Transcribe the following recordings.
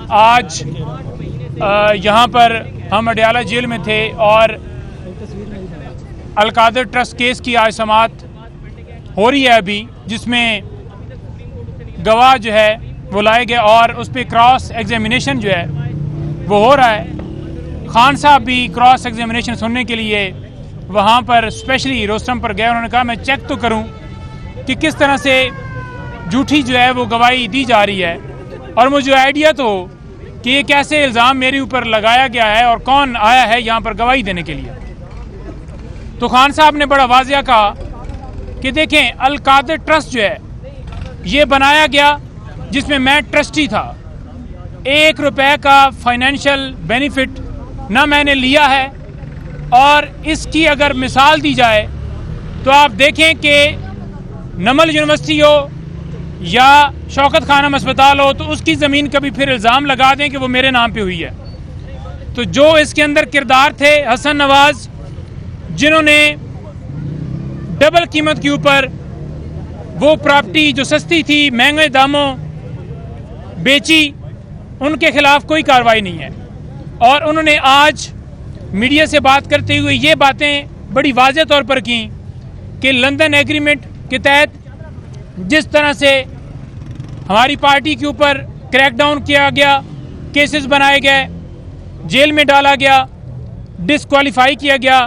आज यहाँ पर हम अडयाला जेल में थे और अलकादर ट्रस्ट केस की आज समाअत हो रही है अभी, जिसमें गवाह जो है वो लाए गए और उस पर क्रॉस एग्जामिनेशन जो है वो हो रहा है। खान साहब भी क्रॉस एग्जामिनेशन सुनने के लिए वहाँ पर स्पेशली रोस्टम पर गए। उन्होंने कहा मैं चेक तो करूँ कि किस तरह से झूठी जो है वो गवाही दी जा रही है और मुझे आइडिया तो कि ये कैसे इल्ज़ाम मेरे ऊपर लगाया गया है और कौन आया है यहाँ पर गवाही देने के लिए। तो खान साहब ने बड़ा वाज़िया कहा कि देखें, अलकादर ट्रस्ट जो है ये बनाया गया जिसमें मैं ट्रस्टी था। 1 रुपए का फाइनेंशियल बेनिफिट ना मैंने लिया है और इसकी अगर मिसाल दी जाए तो आप देखें कि नमल यूनिवर्सिटी हो या शौकत खानम अस्पताल हो तो उसकी ज़मीन कभी फिर इल्ज़ाम लगा दें कि वो मेरे नाम पे हुई है। तो जो इसके अंदर किरदार थे हसन नवाज, जिन्होंने डबल कीमत के ऊपर वो प्रॉपर्टी जो सस्ती थी महंगे दामों बेची, उनके खिलाफ कोई कार्रवाई नहीं है। और उन्होंने आज मीडिया से बात करते हुए ये बातें बड़ी वाज़ेह तौर पर की कि लंदन एग्रीमेंट के तहत जिस तरह से हमारी पार्टी के ऊपर क्रैकडाउन किया गया, केसेस बनाए गए, जेल में डाला गया, डिस्क्वालीफाई किया गया,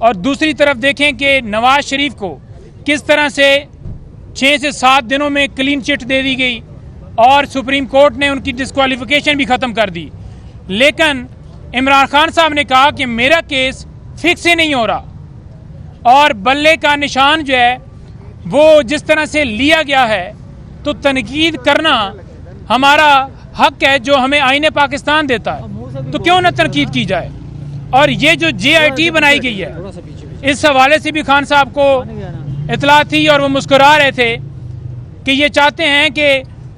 और दूसरी तरफ देखें कि नवाज शरीफ को किस तरह से 6 से 7 दिनों में क्लीन चिट दे दी गई और सुप्रीम कोर्ट ने उनकी डिस्क्वालिफिकेशन भी ख़त्म कर दी। लेकिन इमरान खान साहब ने कहा कि मेरा केस फिक्स ही नहीं हो रहा और बल्ले का निशान जो है वो जिस तरह से लिया गया है तो तनकीद करना हमारा हक है जो हमें आईने पाकिस्तान देता है, तो क्यों ना तनकीद की जाए। और ये जो JIT बनाई गई है इस हवाले से भी खान साहब को इतला थी और वो मुस्कुरा रहे थे कि ये चाहते हैं कि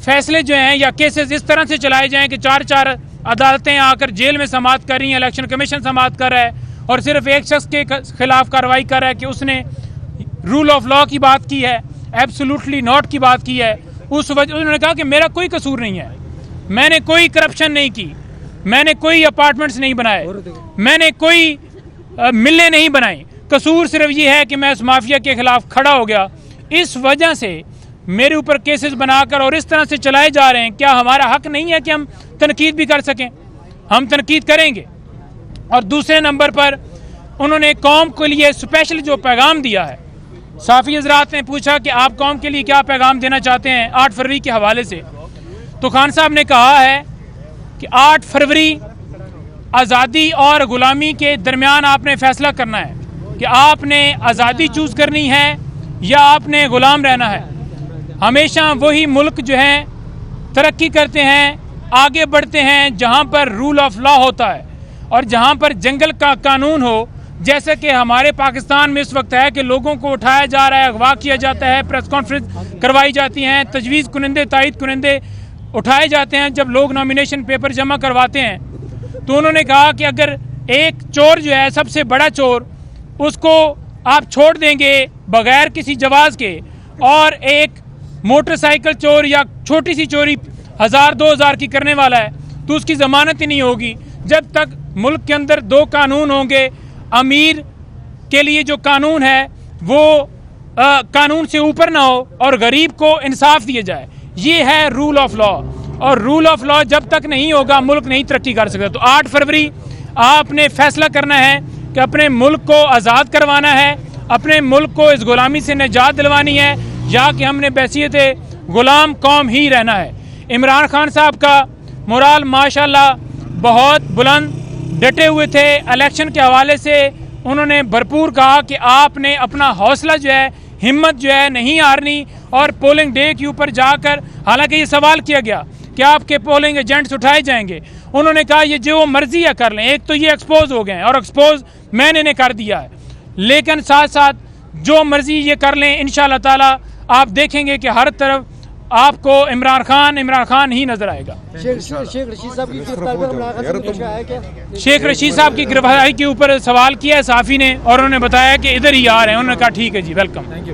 फैसले जो हैं या केसेस इस तरह से चलाए जाएं कि 4 अदालतें आकर जेल में समाअत कर रही हैं, इलेक्शन कमीशन समाअत कर रहा है और सिर्फ एक शख्स के खिलाफ कार्रवाई कर रहा है कि उसने रूल ऑफ लॉ की बात की है, एब्सोल्युटली नॉट की बात की है। उस वजह उन्होंने कहा कि मेरा कोई कसूर नहीं है, मैंने कोई करप्शन नहीं की, मैंने कोई अपार्टमेंट्स नहीं बनाए, मैंने कोई मिलें नहीं बनाई, कसूर सिर्फ ये है कि मैं उस माफिया के खिलाफ खड़ा हो गया। इस वजह से मेरे ऊपर केसेस बनाकर और इस तरह से चलाए जा रहे हैं। क्या हमारा हक नहीं है कि हम तनकीद भी कर सकें? हम तनकीद करेंगे। और दूसरे नंबर पर उन्होंने कौम के लिए स्पेशल जो पैगाम दिया है, साफ़ी हज़रात ने पूछा कि आप कौम के लिए क्या पैगाम देना चाहते हैं 8 फरवरी के हवाले से, तो खान साहब ने कहा है कि 8 फरवरी आज़ादी और ग़ुलामी के दरमियान आपने फ़ैसला करना है कि आपने आज़ादी चूज़ करनी है या आपने ग़ुलाम रहना है। हमेशा वही मुल्क जो हैं तरक्की करते हैं, आगे बढ़ते हैं जहाँ पर रूल ऑफ लॉ होता है और जहाँ पर जंगल का कानून हो, जैसे कि हमारे पाकिस्तान में इस वक्त है कि लोगों को उठाया जा रहा है, अगवा किया जाता है, प्रेस कॉन्फ्रेंस करवाई जाती हैं, तजवीज़ कुनंदे तायद कुनंदे उठाए जाते हैं जब लोग नॉमिनेशन पेपर जमा करवाते हैं। तो उन्होंने कहा कि अगर एक चोर जो है सबसे बड़ा चोर, उसको आप छोड़ देंगे बगैर किसी जवाज़ के और एक मोटरसाइकिल चोर या छोटी सी चोरी 1000-2000 की करने वाला है तो उसकी ज़मानत ही नहीं होगी जब तक मुल्क के अंदर 2 कानून होंगे। अमीर के लिए जो कानून है वो कानून से ऊपर ना हो और गरीब को इंसाफ दिया जाए। ये है रूल ऑफ लॉ, और रूल ऑफ लॉ जब तक नहीं होगा मुल्क नहीं तरक्की कर सकता। तो 8 फरवरी आपने फैसला करना है कि अपने मुल्क को आज़ाद करवाना है, अपने मुल्क को इस ग़ुलामी से निजात दिलवानी है या कि हमने बैसियत ग़ुलाम कौम ही रहना है। इमरान खान साहब का मोराल माशाल्लाह बहुत बुलंद, डटे हुए थे। इलेक्शन के हवाले से उन्होंने भरपूर कहा कि आपने अपना हौसला जो है, हिम्मत जो है नहीं हारनी और पोलिंग डे के ऊपर जाकर, हालांकि ये सवाल किया गया कि आपके पोलिंग एजेंट्स उठाए जाएंगे, उन्होंने कहा ये जो मर्जी है कर लें। एक तो ये एक्सपोज हो गए हैं और एक्सपोज मैंने इन्हें कर दिया है, लेकिन साथ साथ जो मर्जी ये कर लें, इंशाअल्लाह ताला आप देखेंगे कि हर तरफ आपको इमरान खान ही नजर आएगा। शेख रशीद साहब की गिरफ्तारी पर मुलाकात है क्या? शेख रशीद साहब की गिरफ्तारी के ऊपर सवाल किया है साफ़ी ने और उन्होंने बताया कि इधर ही आ रहे हैं। उन्होंने कहा ठीक है जी, वेलकम।